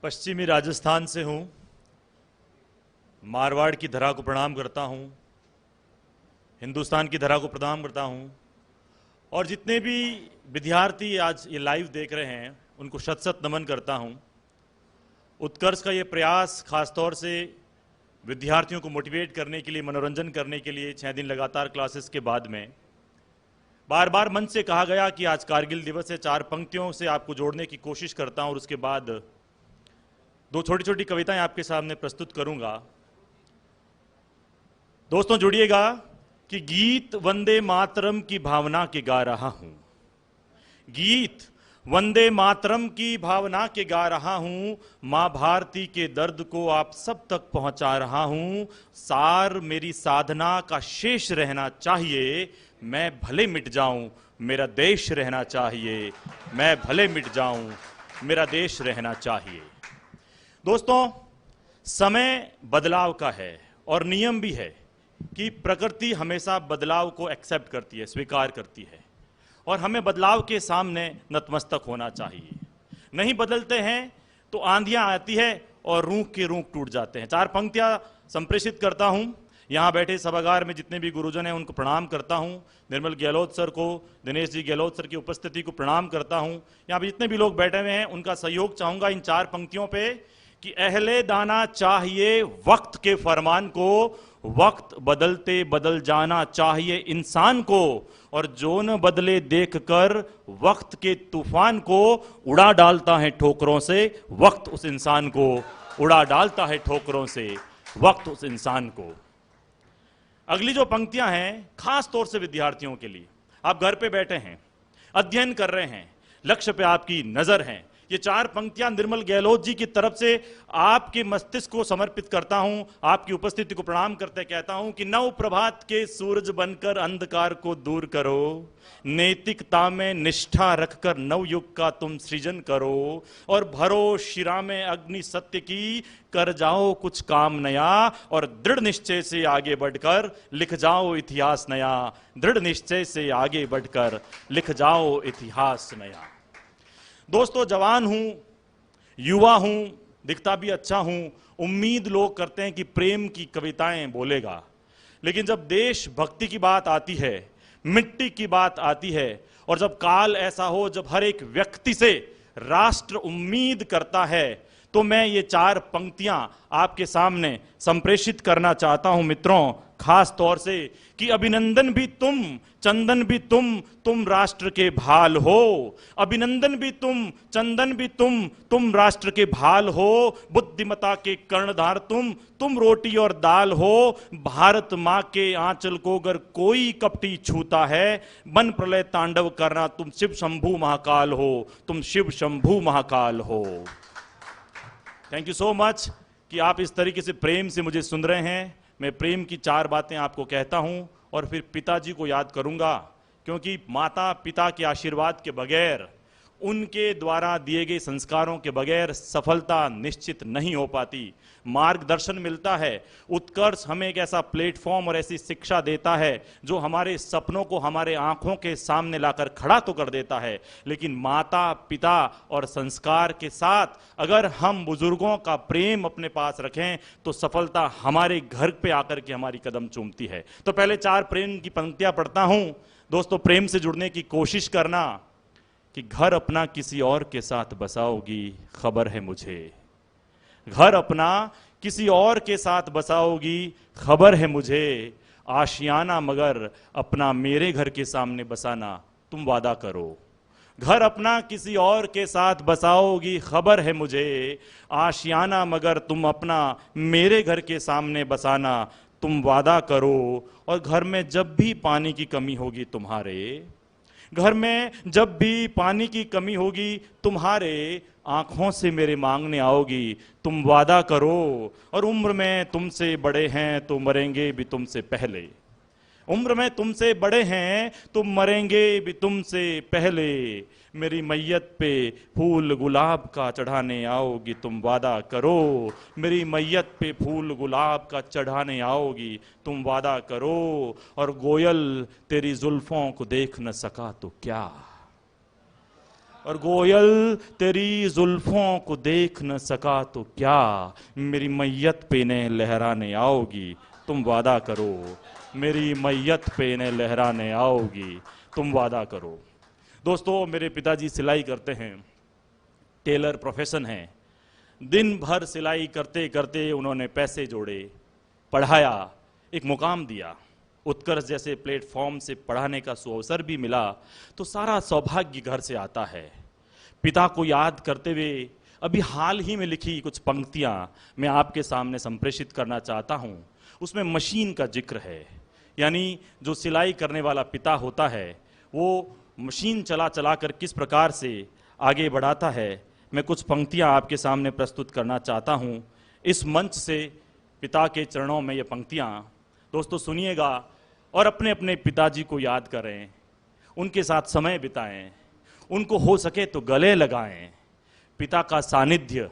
पश्चिमी राजस्थान से हूं, मारवाड़ की धरा को प्रणाम करता हूं, हिंदुस्तान की धरा को प्रणाम करता हूं और जितने भी विद्यार्थी आज ये लाइव देख रहे हैं उनको शत शत नमन करता हूं। उत्कर्ष का ये प्रयास खासतौर से विद्यार्थियों को मोटिवेट करने के लिए, मनोरंजन करने के लिए 6 दिन लगातार क्लासेस के बाद में बार बार मंच से कहा गया कि आज कारगिल दिवस है, 4 पंक्तियों से आपको जोड़ने की कोशिश करता हूं और उसके बाद 2 छोटी छोटी कविताएं आपके सामने प्रस्तुत करूंगा। दोस्तों जुड़िएगा कि गीत वंदे मातरम की भावना के गा रहा हूं, गीत वंदे मातरम की भावना के गा रहा हूं, मां भारती के दर्द को आप सब तक पहुंचा रहा हूं। सार मेरी साधना का शेष रहना चाहिए, मैं भले मिट जाऊं मेरा देश रहना चाहिए, मैं भले मिट जाऊं मेरा देश रहना चाहिए। दोस्तों समय बदलाव का है और नियम भी है कि प्रकृति हमेशा बदलाव को एक्सेप्ट करती है, स्वीकार करती है और हमें बदलाव के सामने नतमस्तक होना चाहिए। नहीं बदलते हैं तो आंधियां आती है और रूख के रूख टूट जाते हैं। 4 पंक्तियां संप्रेषित करता हूं। यहां बैठे सभागार में जितने भी गुरुजन हैं उनको प्रणाम करता हूं। निर्मल गहलोत सर को, दिनेश जी गहलोत सर की उपस्थिति को प्रणाम करता हूं। यहां पे जितने भी लोग बैठे हुए हैं उनका सहयोग चाहूंगा इन 4 पंक्तियों पे कि अहले दाना चाहिए वक्त के फरमान को, वक्त बदलते बदल जाना चाहिए इंसान को, और जो न बदले देखकर वक्त के तूफान को उड़ा डालता है ठोकरों से वक्त उस इंसान को, उड़ा डालता है ठोकरों से वक्त उस इंसान को। अगली जो पंक्तियां हैं खास तौर से विद्यार्थियों के लिए, आप घर पे बैठे हैं, अध्ययन कर रहे हैं, लक्ष्य पे आपकी नजर है। ये 4 पंक्तियां निर्मल गहलोत जी की तरफ से आपके मस्तिष्क को समर्पित करता हूं, आपकी उपस्थिति को प्रणाम करते कहता हूं कि नव प्रभात के सूरज बनकर अंधकार को दूर करो, नैतिकता में निष्ठा रखकर नव युग का तुम सृजन करो, और भरो शिरा में अग्नि सत्य की, कर जाओ कुछ काम नया, और दृढ़ निश्चय से आगे बढ़कर लिख जाओ इतिहास नया, दृढ़ निश्चय से आगे बढ़कर लिख जाओ इतिहास नया। दोस्तों जवान हूं, युवा हूं, दिखता भी अच्छा हूं, उम्मीद लोग करते हैं कि प्रेम की कविताएं बोलेगा, लेकिन जब देशभक्ति की बात आती है, मिट्टी की बात आती है, और जब काल ऐसा हो जब हर एक व्यक्ति से राष्ट्र उम्मीद करता है, तो मैं ये 4 पंक्तियां आपके सामने संप्रेषित करना चाहता हूं मित्रों, खास तौर से कि अभिनंदन भी तुम, चंदन भी तुम राष्ट्र के भाल हो, अभिनंदन भी तुम, चंदन भी तुम राष्ट्र के भाल हो, बुद्धिमता के कर्णधार तुम रोटी और दाल हो, भारत मां के आंचल को अगर कोई कपटी छूता है, बन प्रलय तांडव करना तुम शिव शंभू महाकाल हो, तुम शिव शंभू महाकाल हो। थैंक यू सो मच कि आप इस तरीके से प्रेम से मुझे सुन रहे हैं। मैं प्रेम की 4 बातें आपको कहता हूं और फिर पिताजी को याद करूंगा, क्योंकि माता पिता के आशीर्वाद के बगैर, उनके द्वारा दिए गए संस्कारों के बगैर सफलता निश्चित नहीं हो पाती। मार्गदर्शन मिलता है, उत्कर्ष हमें एक ऐसा प्लेटफॉर्म और ऐसी शिक्षा देता है जो हमारे सपनों को हमारे आंखों के सामने लाकर खड़ा तो कर देता है, लेकिन माता पिता और संस्कार के साथ अगर हम बुजुर्गों का प्रेम अपने पास रखें तो सफलता हमारे घर पे आकर के हमारी कदम चूमती है। तो पहले 4 प्रेम की पंक्तियां पढ़ता हूं। दोस्तों प्रेम से जुड़ने की कोशिश करना कि घर अपना किसी और के साथ बसाओगी खबर है मुझे, घर अपना किसी और के साथ बसाओगी खबर है मुझे, आशियाना मगर अपना मेरे घर के सामने बसाना तुम वादा करो, घर अपना किसी और के साथ बसाओगी खबर है मुझे, आशियाना मगर तुम अपना मेरे घर के सामने बसाना तुम वादा करो, और घर में जब भी पानी की कमी होगी तुम्हारे, घर में जब भी पानी की कमी होगी तुम्हारे, आंखों से मेरे मांगने आओगी तुम वादा करो, और उम्र में तुमसे बड़े हैं तो मरेंगे भी तुमसे पहले, उम्र में तुमसे बड़े हैं तो मरेंगे भी तुमसे पहले, मेरी मैयत पे फूल गुलाब का चढ़ाने आओगी तुम वादा करो, मेरी मैयत पे फूल गुलाब का चढ़ाने आओगी तुम वादा करो, और गोयल तेरी जुल्फों को देख न सका तो क्या, और गोयल तेरी जुल्फों को देख न सका तो क्या, मेरी मैयत पे ने लहराने आओगी, तुम वादा करो, मेरी मैयत पे ने लहराने आओगी, तुम वादा करो। दोस्तों, मेरे पिताजी सिलाई करते हैं, टेलर प्रोफेशन है। दिन भर सिलाई करते करते उन्होंने पैसे जोड़े, पढ़ाया, एक मुकाम दिया, उत्कर्ष जैसे प्लेटफॉर्म से पढ़ाने का सुअवसर भी मिला, तो सारा सौभाग्य घर से आता है। पिता को याद करते हुए अभी हाल ही में लिखी कुछ पंक्तियां मैं आपके सामने संप्रेषित करना चाहता हूं। उसमें मशीन का जिक्र है, यानी जो सिलाई करने वाला पिता होता है वो मशीन चला चला कर किस प्रकार से आगे बढ़ाता है। मैं कुछ पंक्तियां आपके सामने प्रस्तुत करना चाहता हूं। इस मंच से पिता के चरणों में ये पंक्तियां दोस्तों सुनिएगा और अपने अपने पिताजी को याद करें, उनके साथ समय बिताएं, उनको हो सके तो गले लगाएं। पिता का सानिध्य,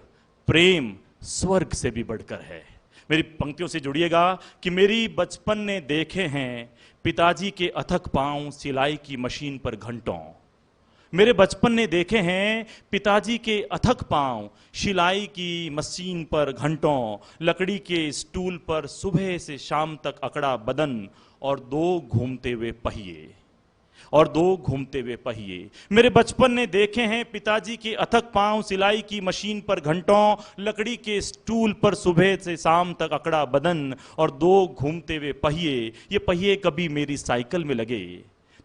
प्रेम स्वर्ग से भी बढ़कर है। मेरी पंक्तियों से जुड़िएगा कि मेरी बचपन ने देखे हैं पिताजी के अथक पांव सिलाई की मशीन पर घंटों। मेरे बचपन ने देखे हैं पिताजी के अथक पांव सिलाई की मशीन पर घंटों, लकड़ी के स्टूल पर सुबह से शाम तक अकड़ा बदन और दो घूमते हुए पहिए, और दो घूमते हुए पहिए। मेरे बचपन ने देखे हैं पिताजी के अथक पांव सिलाई की मशीन पर घंटों, लकड़ी के स्टूल पर सुबह से शाम तक अकड़ा बदन और दो घूमते हुए पहिए। ये पहिए कभी मेरी साइकिल में लगे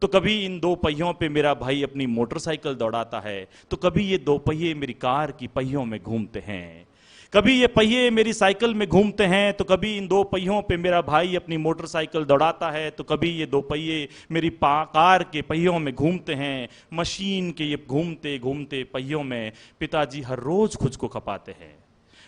तो कभी इन दो पहियों पे मेरा भाई अपनी मोटरसाइकिल दौड़ाता है, तो कभी ये दो पहिए मेरी कार की पहियों में घूमते हैं। कभी ये पहिए मेरी साइकिल में घूमते हैं तो कभी इन दो पहियों पे मेरा भाई अपनी मोटरसाइकिल दौड़ाता है, तो कभी ये दो पहिए मेरी कार के पहियों में घूमते हैं। मशीन के ये घूमते घूमते पहियों में पिताजी हर रोज खुद को खपाते हैं।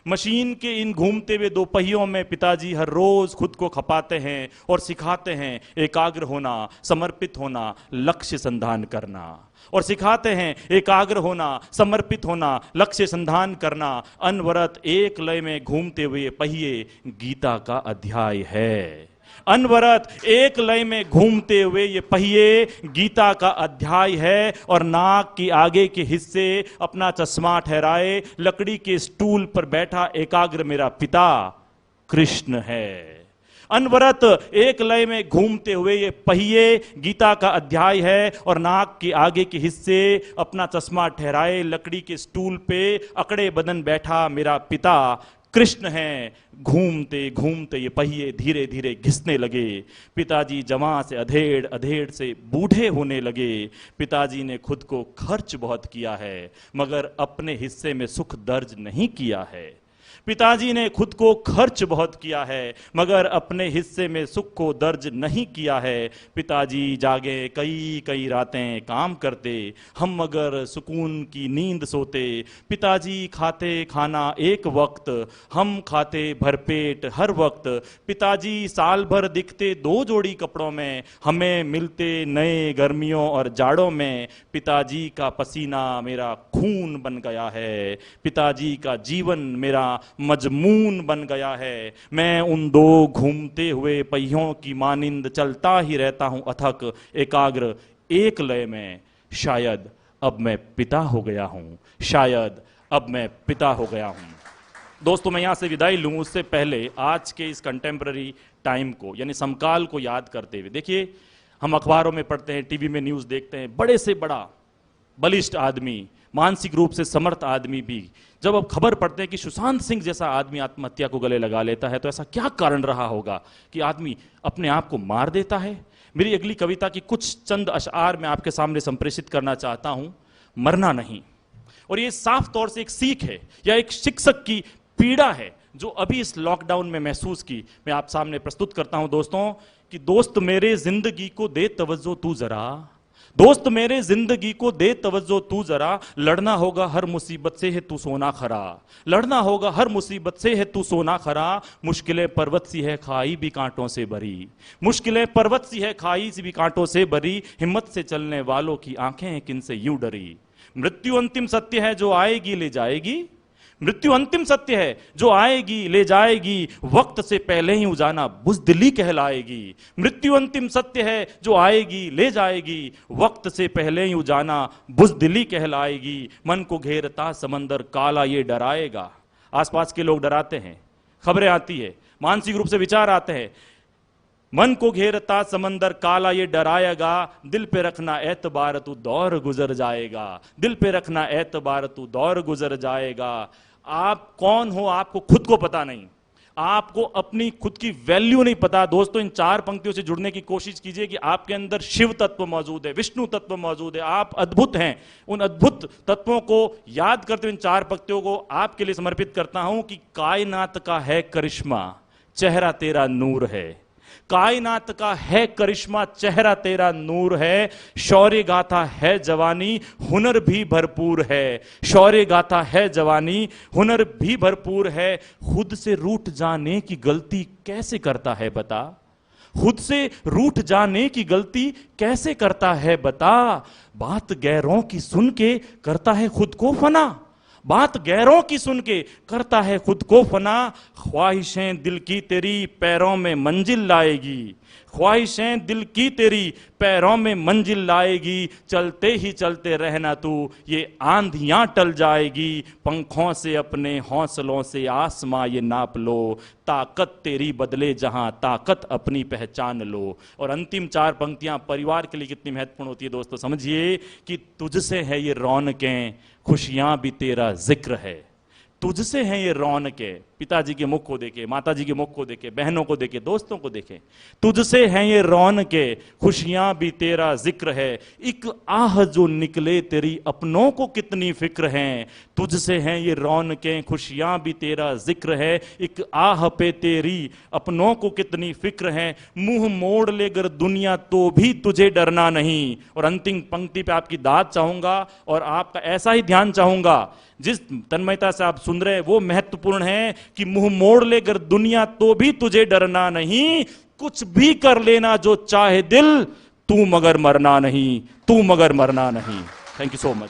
मशीन के इन घूमते हुए दो पहियों में पिताजी हर रोज खुद को खपाते हैं और सिखाते हैं एकाग्र होना, समर्पित होना, लक्ष्य संधान करना। और सिखाते हैं एकाग्र होना, समर्पित होना, लक्ष्य संधान करना। अनवरत एक लय में घूमते हुए पहिए गीता का अध्याय है। अनवरत एक लय में घूमते हुए ये पहिए गीता का अध्याय है। और नाक के आगे के हिस्से अपना चश्मा ठहराए लकड़ी के स्टूल पर बैठा एकाग्र मेरा पिता कृष्ण है। अनवरत एक लय में घूमते हुए ये पहिए गीता का अध्याय है। और नाक के आगे के हिस्से अपना चश्मा ठहराए लकड़ी के स्टूल पे अकड़े बदन बैठा मेरा पिता कृष्ण है। घूमते घूमते ये पहिए धीरे धीरे घिसने लगे। पिताजी जवां से अधेड़, अधेड़ से बूढ़े होने लगे। पिताजी ने खुद को खर्च बहुत किया है मगर अपने हिस्से में सुख दर्ज नहीं किया है। पिताजी ने खुद को खर्च बहुत किया है मगर अपने हिस्से में सुख को दर्ज नहीं किया है। पिताजी जागे कई कई रातें काम करते, हम मगर सुकून की नींद सोते। पिताजी खाते खाना एक वक्त, हम खाते भरपेट हर वक्त। पिताजी साल भर दिखते दो जोड़ी कपड़ों में, हमें मिलते नए गर्मियों और जाड़ों में। पिताजी का पसीना मेरा खून बन गया है, पिताजी का जीवन मेरा मजमून बन गया है। मैं उन दो घूमते हुए पहियों की मानिंद चलता ही रहता हूं अथक एकाग्र एक लय में। शायद अब मैं पिता हो गया हूं, शायद अब मैं पिता हो गया हूं। दोस्तों, मैं यहां से विदाई लूं उससे पहले आज के इस कंटेम्पररी टाइम को यानी समकाल को याद करते हुए, देखिए हम अखबारों में पढ़ते हैं, टीवी में न्यूज देखते हैं, बड़े से बड़ा बलिष्ठ आदमी, मानसिक रूप से समर्थ आदमी भी जब अब खबर पड़ते हैं कि सुशांत सिंह जैसा आदमी आत्महत्या को गले लगा लेता है, तो ऐसा क्या कारण रहा होगा कि आदमी अपने आप को मार देता है। मेरी अगली कविता की कुछ चंद अशआर मैं आपके सामने संप्रेषित करना चाहता हूं। मरना नहीं, और ये साफ तौर से एक सीख है या एक शिक्षक की पीड़ा है जो अभी इस लॉकडाउन में महसूस की, मैं आप सामने प्रस्तुत करता हूं दोस्तों। कि दोस्त मेरे जिंदगी को दे तवज्जो तू जरा, दोस्त मेरे जिंदगी को दे तवज्जो तू जरा। लड़ना होगा हर मुसीबत से है तू सोना खरा, लड़ना होगा हर मुसीबत से है तू सोना खरा। मुश्किलें पर्वत सी है खाई भी कांटों से भरी, मुश्किलें पर्वत सी है खाई भी कांटों से भरी। हिम्मत से चलने वालों की आंखें किनसे यूं डरी। मृत्यु अंतिम सत्य है जो आएगी ले जाएगी, मृत्यु अंतिम सत्य है, जो आएगी ले जाएगी, वक्त से पहले ही उजाना बुज़दिली कहलाएगी। मृत्यु अंतिम सत्य है, जो आएगी ले जाएगी, वक्त से पहले ही उजाना बुज़दिली कहलाएगी। मन को घेरता समंदर काला ये डराएगा। आसपास के लोग डराते हैं, खबरें आती है, मानसिक रूप से विचार आते हैं। मन को घेरता समंदर काला ये डराएगा, दिल पे रखना एतबार तू दौर गुजर जाएगा। दिल पे रखना एतबार तू दौर गुजर जाएगा। आप कौन हो आपको खुद को पता नहीं, आपको अपनी खुद की वैल्यू नहीं पता। दोस्तों, इन 4 पंक्तियों से जुड़ने की कोशिश कीजिए कि आपके अंदर शिव तत्व मौजूद है, विष्णु तत्व मौजूद है, आप अद्भुत हैं। उन अद्भुत तत्वों को याद करते हुए इन 4 पंक्तियों को आपके लिए समर्पित करता हूं कि कायनात का है करिश्मा, चेहरा तेरा नूर है। कायनात का है करिश्मा, चेहरा तेरा नूर है। शौर्य गाथा है जवानी, हुनर भी भरपूर है। शौर्य गाथा है जवानी, हुनर भी भरपूर है। खुद से रूठ जाने की गलती कैसे करता है बता। खुद से रूठ जाने की गलती कैसे करता है बता। बात गैरों की सुन के करता है खुद को फना। बात गैरों की सुन के करता है खुद को फना। ख्वाहिशें दिल की तेरी पैरों में मंजिल लाएगी। ख्वाहिशें दिल की तेरी पैरों में मंजिल लाएगी। चलते ही चलते रहना तू, ये आंधियां टल जाएगी। पंखों से अपने हौसलों से आसमां ये नाप लो। ताकत तेरी बदले जहां ताकत अपनी पहचान लो। और अंतिम 4 पंक्तियां परिवार के लिए कितनी महत्वपूर्ण होती है दोस्तों, समझिए कि तुझसे है ये रौनकें, खुशियां भी तेरा जिक्र है। तुझसे हैं ये रौनकें। पिताजी के मुख को देखे, माताजी के मुख को देखे, बहनों को देखे, दोस्तों को देखे। तुझसे हैं ये रौनकें, खुशियां भी तेरा जिक्र है। एक आह जो निकले तेरी अपनों को कितनी फिक्र है। तुझसे हैं ये रौनकें, खुशियां भी तेरा जिक्र है। एक आह पे तेरी अपनों को कितनी फिक्र है। मुंह मोड़ ले गर दुनिया तो भी तुझे डरना नहीं। और अंतिम पंक्ति पे आपकी दाद चाहूंगा और आपका ऐसा ही ध्यान चाहूंगा, जिस तन्मयता से आप सुन रहे हैं वो महत्वपूर्ण है कि मुंह मोड़ ले गर दुनिया तो भी तुझे डरना नहीं। कुछ भी कर लेना जो चाहे दिल, तू मगर मरना नहीं, तू मगर मरना नहीं। Thank you so much.